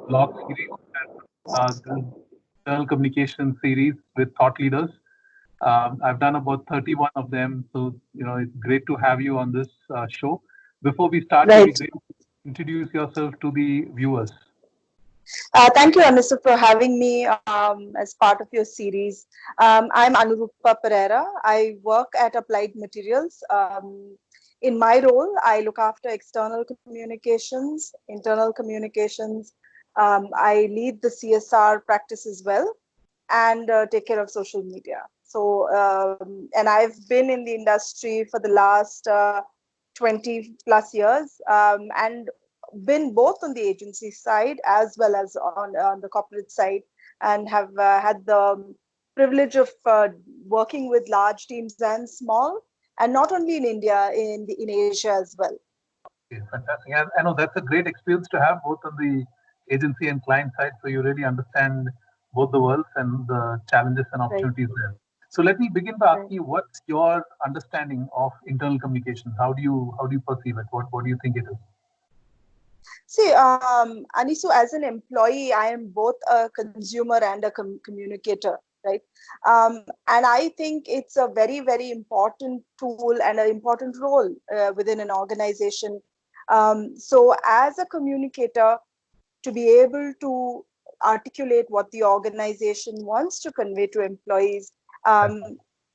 blog series and the internal communication series with thought leaders. I've done about 31 of them, so it's great to have you on this show. Before we start, it'd be Right. great to introduce yourself to the viewers. Thank you, Anissa, for having me as part of your series. I'm Anurupa Pereira. I work at Applied Materials. In my role, I look after external communications, internal communications. I lead the CSR practice as well, and take care of social media. So, and I've been in the industry for the last 20 plus years, and been both on the agency side as well as on the corporate side, and have had the privilege of working with large teams and small, and not only in India, in Asia as well. Okay, fantastic. And I know that's a great experience to have both on the agency and client side, so you really understand both the worlds and the challenges and Right, opportunities there. So let me begin by right. asking you, what's your understanding of internal communications? How do you perceive it? What do you think it is? See, Anisu, as an employee, I am both a consumer and a communicator, right? And I think it's a very, very important tool and an important role within an organization. So, as a communicator, to be able to articulate what the organization wants to convey to employees,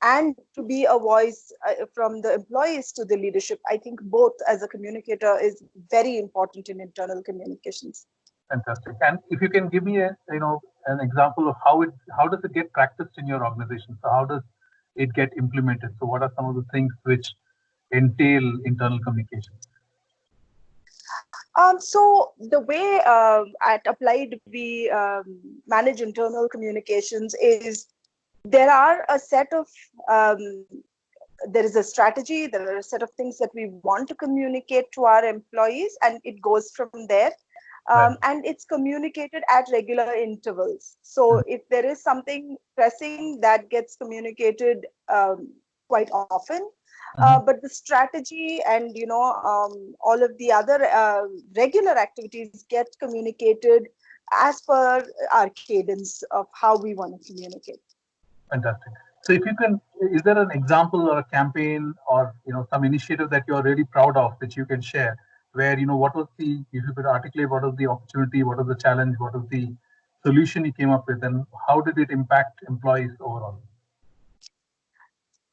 and to be a voice from the employees to the leadership. I think both as a communicator is very important in internal communications. Fantastic. And if you can give me an example of how does it get practiced in your organization? So how does it get implemented? So what are some of the things which entail internal communication? So the way at Applied we manage internal communications is there are a set of there is a strategy, there are a set of things that we want to communicate to our employees, and it goes from there. Right. And it's communicated at regular intervals. So if there is something pressing, that gets communicated quite often. Mhm. But the strategy and all of the other regular activities get communicated as per our cadence of how we want to communicate. Fantastic. So if you can, is there an example or a campaign or some initiative that you are really proud of that you can share? Where what was the, if you could articulate what was the opportunity, what was the challenge, what was the solution you came up with, and how did it impact employees overall?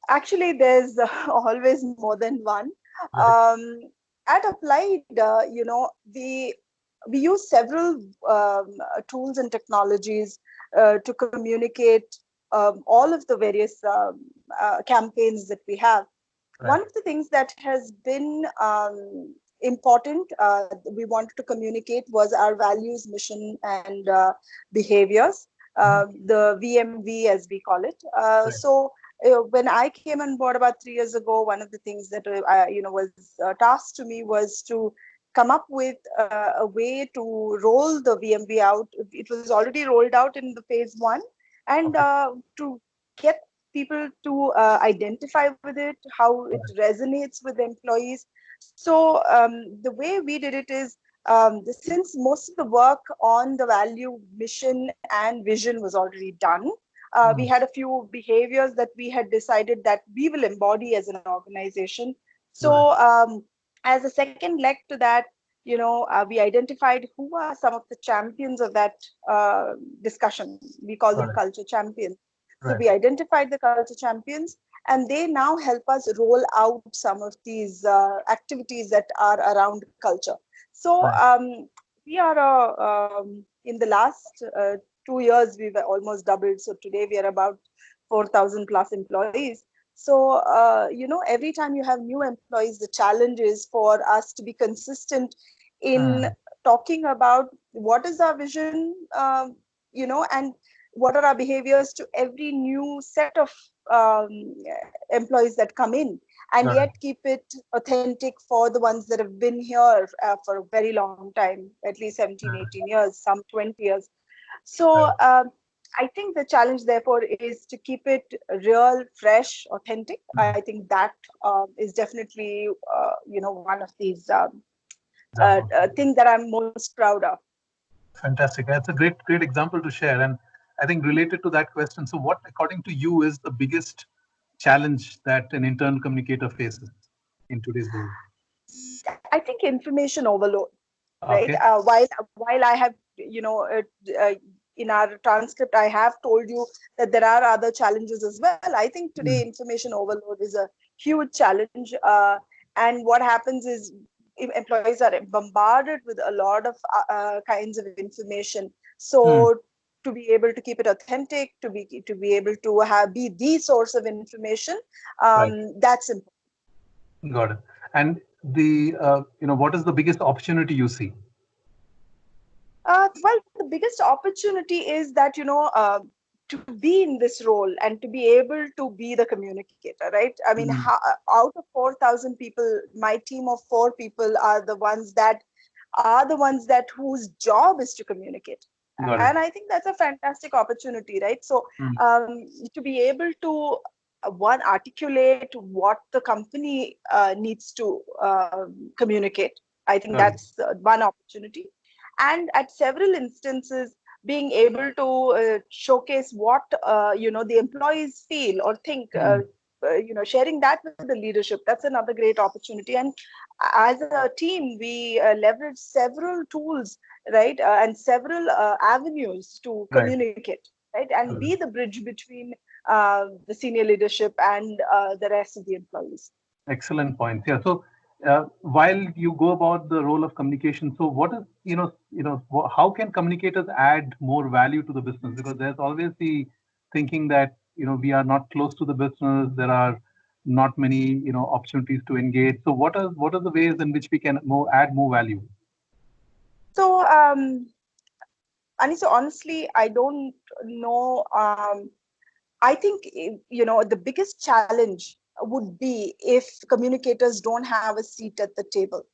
Actually, there's always more than one. Right. At Applied, we use several tools and technologies to communicate all of the various campaigns that we have. Right. One of the things that has been important, we wanted to communicate, was our values, mission, and behaviors, Mhm. the VMV as we call it. Right. So when I came on board about 3 years ago, one of the things that was tasked to me was to come up with a way to roll the VMV out. It was already rolled out in the phase one, and Okay. to get people to identify with it, how it Right. resonates with employees. So the way we did it is, since most of the work on the value, mission, and vision was already done, we Mm. had a few behaviors that we had decided that we will embody as an organization. Got it. So as a second leg to that, we identified who are some of the champions of that discussion. We call them Got it. culture champions. So Right. we identified the culture champions, and they now help us roll out some of these activities that are around culture. So Right. we are in the last 2 years we've almost doubled. So today we are about 4,000 plus employees. So every time you have new employees, the challenge is for us to be consistent in Mm. talking about what is our vision, and what are our behaviors to every new set of um, employees that come in, and Got it. yet keep it authentic for the ones that have been here for a very long time, at least 17, Mm. 18 years, some 20 years. So Right. I think the challenge, therefore, is to keep it real, fresh, authentic. I Mm. think that is definitely, one of these Examples. things that I'm most proud of. Fantastic. That's a great example to share. And I think related to that question, so what, according to you, is the biggest challenge that an internal communicator faces in today's world? I think information overload, right? Okay. While I have, uh, in our transcript, I have told you that there are other challenges as well. I think today Mm. information overload is a huge challenge, and what happens is employees are bombarded with a lot of kinds of information. Mm. So to be able to keep it authentic, to be able to be the source of information, Right. that's important. Got it. And what is the biggest opportunity you see? Well, the biggest opportunity is that, to be in this role and to be able to be the communicator, right? I mean, Mm. out of 4,000 people, my team of 4 people are the ones that whose job is to communicate. Got it. And I think that's a fantastic opportunity, right? So Mm. to be able to one articulate what the company needs to communicate, I think Got it. that's one opportunity. And at several instances, being able to showcase what the employees feel or think, Mm. sharing that with the leadership, that's another great opportunity. And as a team, we leverage several tools, right, and several avenues to Right. communicate, right, and Got be it. the bridge between the senior leadership and the rest of the employees. Excellent point. Yeah. So, while you go about the role of communication, so what is, how can communicators add more value to the business? Because there's always the thinking that, we are not close to the business. There are not many, opportunities to engage. So what are the ways in which we can add more value? So, Anisa, honestly, I don't know. I think, the biggest challenge would be if communicators don't have a seat at the table.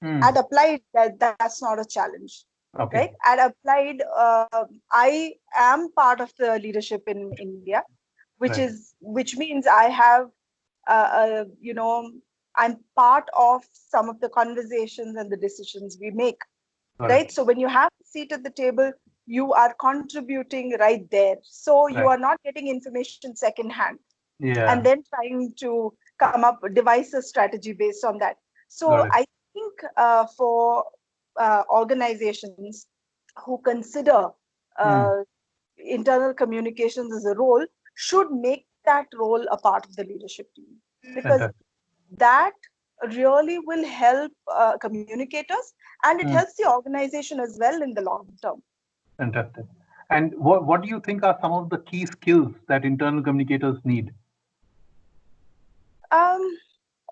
At Hmm. Applied, that's not a challenge, Okay. right? At Applied, I am part of the leadership in India, Right. which means I have, I'm part of some of the conversations and the decisions we make, Got it. right? So when you have a seat at the table, you are contributing right there. So you Right. are not getting information secondhand and Yeah. then trying to come up devise a strategy based on that. So Got it. I think for organizations who consider Hmm. uh, internal communications as a role should make that role a part of the leadership team, because Fantastic. that really will help communicators, and it Hmm. helps the organization as well in the long term. Fantastic. And what do you think are some of the key skills that internal communicators need? um,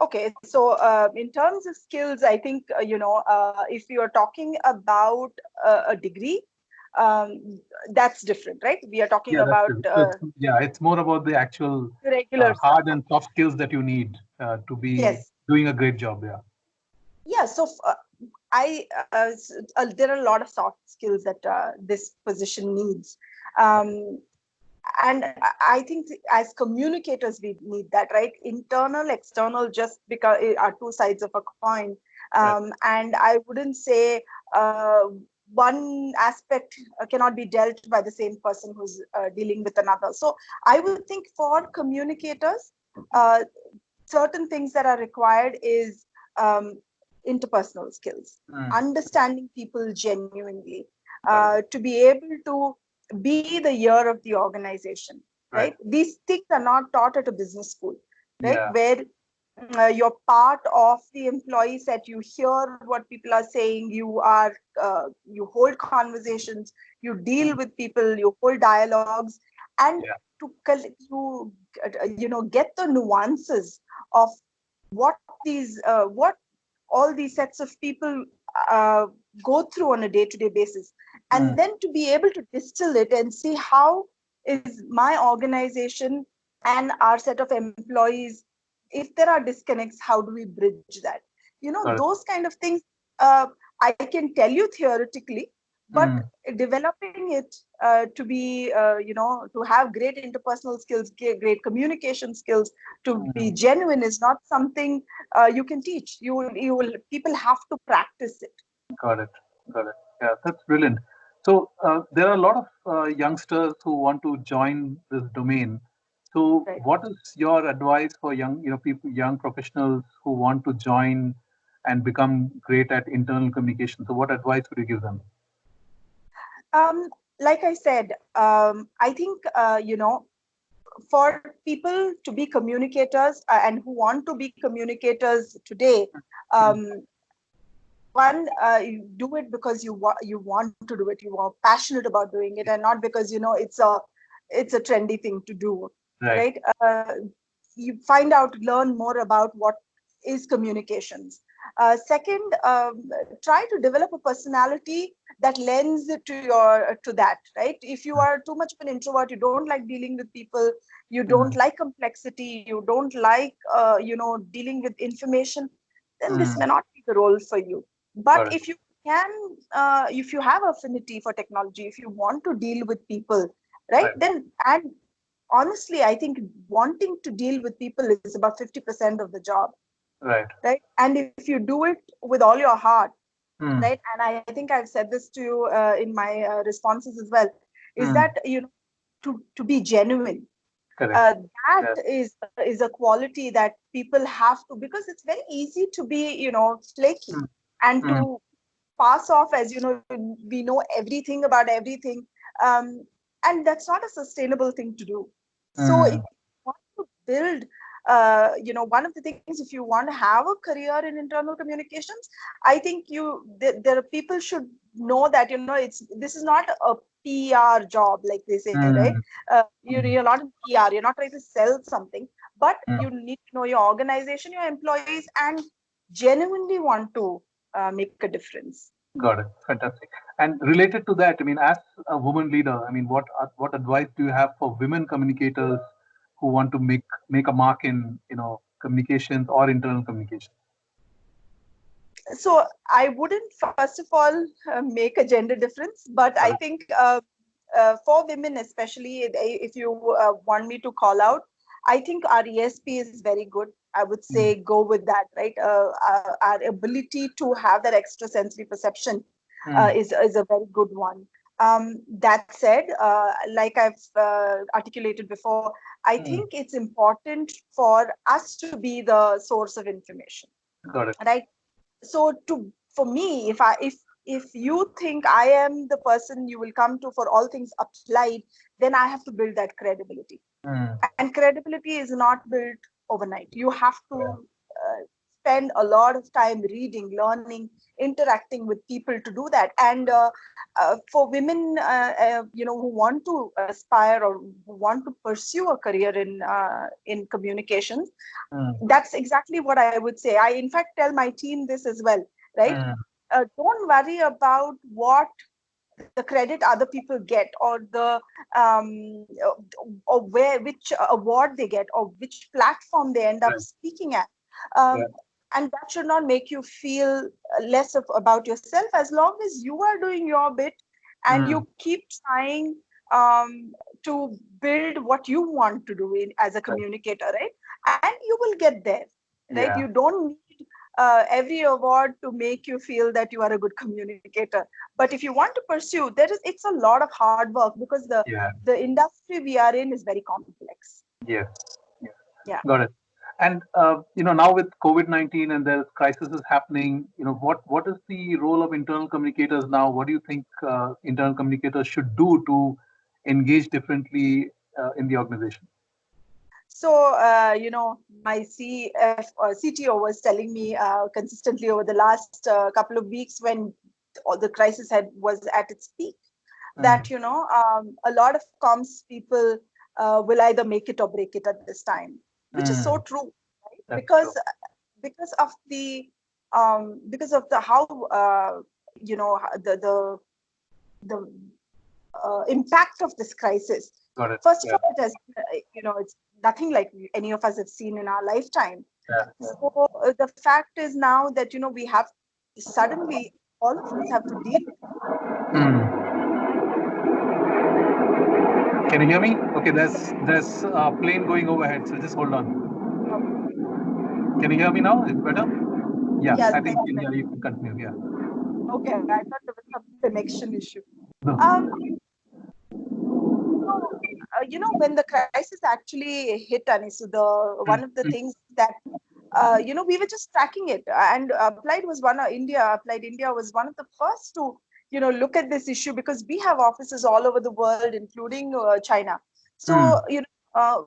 Okay, so in terms of skills, I think, if you are talking about a degree, that's different, right? We are talking Yeah, that's about true. So it's more about the actual regular stuff. hard and soft skills that you need to be Yes. doing a great job. Yeah. Yeah. So there are a lot of soft skills that this position needs. Um, and I think as communicators, we need that, right? Internal, external, just because are two sides of a coin. Right. And I wouldn't say one aspect cannot be dealt by the same person who's dealing with another. So I would think for communicators, uh, certain things that are required is interpersonal skills, Mm. understanding people genuinely, Got it. to be able to be the ear of the organization, Right. right? These things are not taught at a business school, right? Yeah. Where you're part of the employee set, you hear what people are saying, you hold conversations, you deal Mm. with people, you hold dialogues, and Yeah. to get the nuances of what what all these sets of people uh, go through on a day-to-day basis, Mm. and then to be able to distill it and see how is my organization and our set of employees, if there are disconnects, how do we bridge that? Got it. Those kind of things, uh, I can tell you theoretically, but Mm. developing it to be to have great interpersonal skills, great communication skills, to be Mm. genuine is not something you can teach. You will People have to practice it. Got it. Got it. Yeah, that's brilliant. So there are a lot of youngsters who want to join this domain. So Right. what is your advice for young, people, young professionals who want to join and become great at internal communication? So what advice would you give them? Um, like I said, I think, for people to be communicators and who want to be communicators today, Mm, um, one, you do it because you want to do it, you are passionate about doing it, and not because it's a trendy thing to do, right. right? You find out, learn more about what is communications. Second, try to develop a personality that lends to that, right? If you Mm, are too much of an introvert, you don't like dealing with people, you don't mm, like complexity, you don't like dealing with information, then this mm, may not be the role for you. But got it. if you can, if you have affinity for technology, if you want to deal with people, right, Right. then, and honestly, I think wanting to deal with people is about 50% of the job, Right. right? And if you do it with all your heart, Mm, right, and I think I've said this to you in my responses as well, is mm, that, to be genuine. correct. uh, that Yes. is a quality that people have to, because it's very easy to be, flaky, Mm, and mm, to pass off as, we know everything about everything, um, and that's not a sustainable thing to do. So if mm, you want to build, one of the things, if you want to have a career in internal communications, I think there are people should know that, this is not a PR job, like they say, right? mm, mm, You're not in PR, you're not trying to sell something, but mm. you need to know your organization, your employees, and genuinely want to make a difference. Got it. Fantastic. And related to that, I mean, as a woman leader, I mean, what advice do you have for women communicators who want to make a mark in communications or internal communication? So I wouldn't, first of all, make a gender difference, but I Got it. think, for women especially, if you want me to call out, I think our ESP is very good. I would Mm, say go with that, right? Our ability to have that extra sensory perception mm, is a very good one. That said, like I've articulated before, I mm. think it's important for us to be the source of information, Got it. right? So, for me, if you think I am the person you will come to for all things applied, then I have to build that credibility, Mm, and credibility is not built overnight. You have yeah. to spend a lot of time reading, learning, interacting with people to do that. And for women, who want to aspire or who want to pursue a career in communications, Mm, that's exactly what I would say. I, in fact, tell my team this as well, right? mm, Don't worry about what the credit other people get, or the um, or which award they get, or which platform they end up right. speaking at. Yeah. Um, and that should not make you feel less about yourself, as long as you are doing your bit and Mm, you keep trying um, to build what you want to do as a right. communicator, right? And you will get there, right? Yeah. You don't need every award to make you feel that you are a good communicator. But if you want to pursue, it's a lot of hard work, because Yeah. the industry we are in is very complex. Yes. Yes. Yeah. Got it. And now with COVID-19 and there's crisis is happening, what is the role of internal communicators now? What do you think internal communicators should do to engage differently in the organization? So, my CTO was telling me consistently over the last couple of weeks, when all the crisis was at its peak, Mm, that, a lot of comms people will either make it or break it at this time, which is so mm, true, right? that's Because true. because of the how the impact of this crisis. Got it. First of Yeah. all, it has, it's nothing like any of us have seen in our lifetime. Yeah. Yeah. So the fact is now that, we have suddenly, all of us have to deal with Mm. Can you hear me? Okay, there's a plane going overhead, so just hold on. it. Can you hear me now? Is it better? Yeah, Yes, I think better. yeah, you can continue. Yeah. Okay, I thought there was some connection issue. No. When the crisis actually hit, Anisu, one of the things that we were just tracking it, and Applied India was one of the first to look at this issue, because we have offices all over the world, including China. So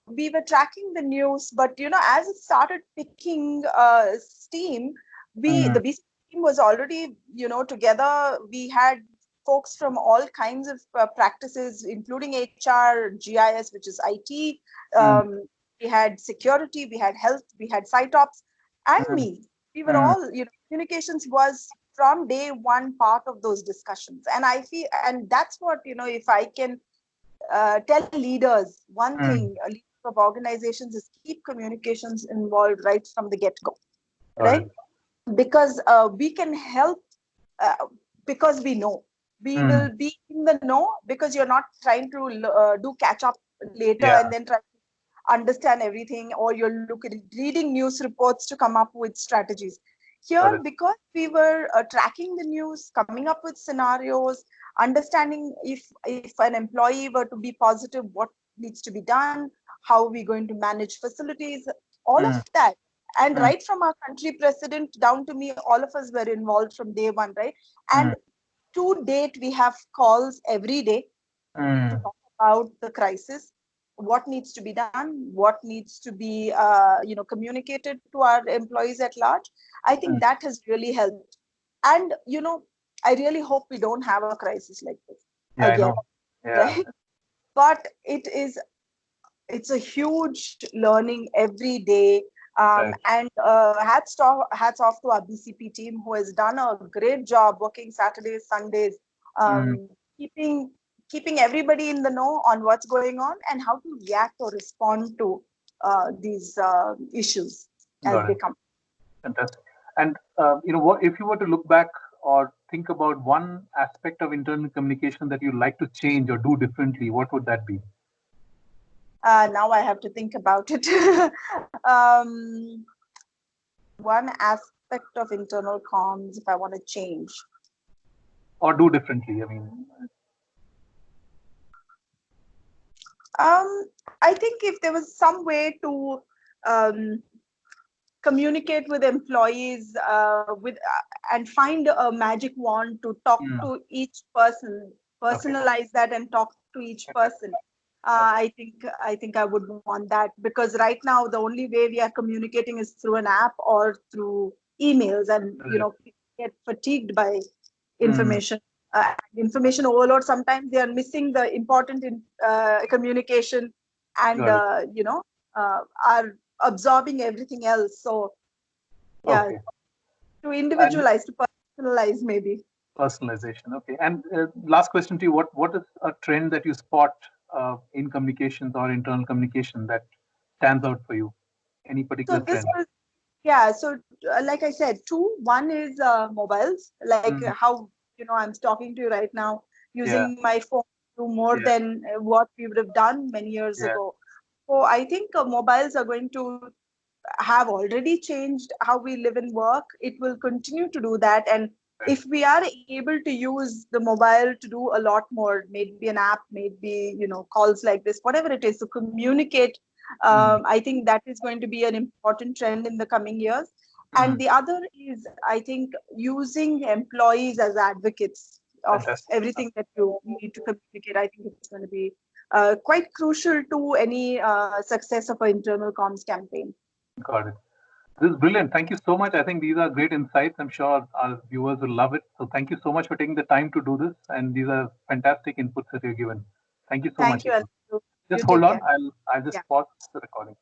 we were tracking the news, but as it started picking steam, the BC team was already together. We had folks from all kinds of practices, including HR, GIS, which is IT. We had security, we had health, we had site ops, and me. We were all, communications was from day one part of those discussions. And I feel, and that's what, if I can tell leaders, one thing, leaders of organizations, is keep communications involved right from the get-go, right? Because we can help because we know. We will be in the know because you're not trying to do catch up later and then try to understand everything, or you're reading news reports to come up with strategies. Here, because we were tracking the news, coming up with scenarios, understanding if an employee were to be positive, what needs to be done, how are we going to manage facilities, all of that. And right from our country president down to me, all of us were involved from day one, right? And to date, we have calls every day to talk about the crisis, what needs to be done, what needs to be communicated to our employees at large. I think that has really helped. And I really hope we don't have a crisis like this again. Right? But it's a huge learning every day. And hats off to our BCP team, who has done a great job working Saturdays, Sundays, keeping everybody in the know on what's going on and how to react or respond to these issues as they come. Fantastic. And what if you were to look back or think about one aspect of internal communication that you'd like to change or do differently, what would that be? Now I have to think about it. One aspect of internal comms, if I want to change or do differently, I mean. I think if there was some way to communicate with employees and find a magic wand to talk to each person, personalize that and talk to each person. I think I would want that, because right now the only way we are communicating is through an app or through emails, and people get fatigued by information. Information overload. Sometimes they are missing the important communication, and are absorbing everything else. So to individualize, to personalize, maybe. Personalization. Okay. And last question to you: what is a trend that you spot in communications or internal communication that stands out for you? Any particular trend? So like I said, one is mobiles, like how I'm talking to you right now using my phone to more than what we would have done many years ago. So I think mobiles are going to have already changed how we live and work. It will continue to do that, and if we are able to use the mobile to do a lot more, maybe an app, maybe calls like this, whatever it is, to communicate, I think that is going to be an important trend in the coming years. And the other is, I think, using employees as advocates of everything that you need to communicate. I think it's going to be quite crucial to any success of an internal comms campaign. Got it. This is brilliant. Thank you so much. I think these are great insights. I'm sure our viewers will love it. So thank you so much for taking the time to do this. And these are fantastic inputs that you've given. Thank you so much. Thank you. Just hold on. I'll just pause the recording.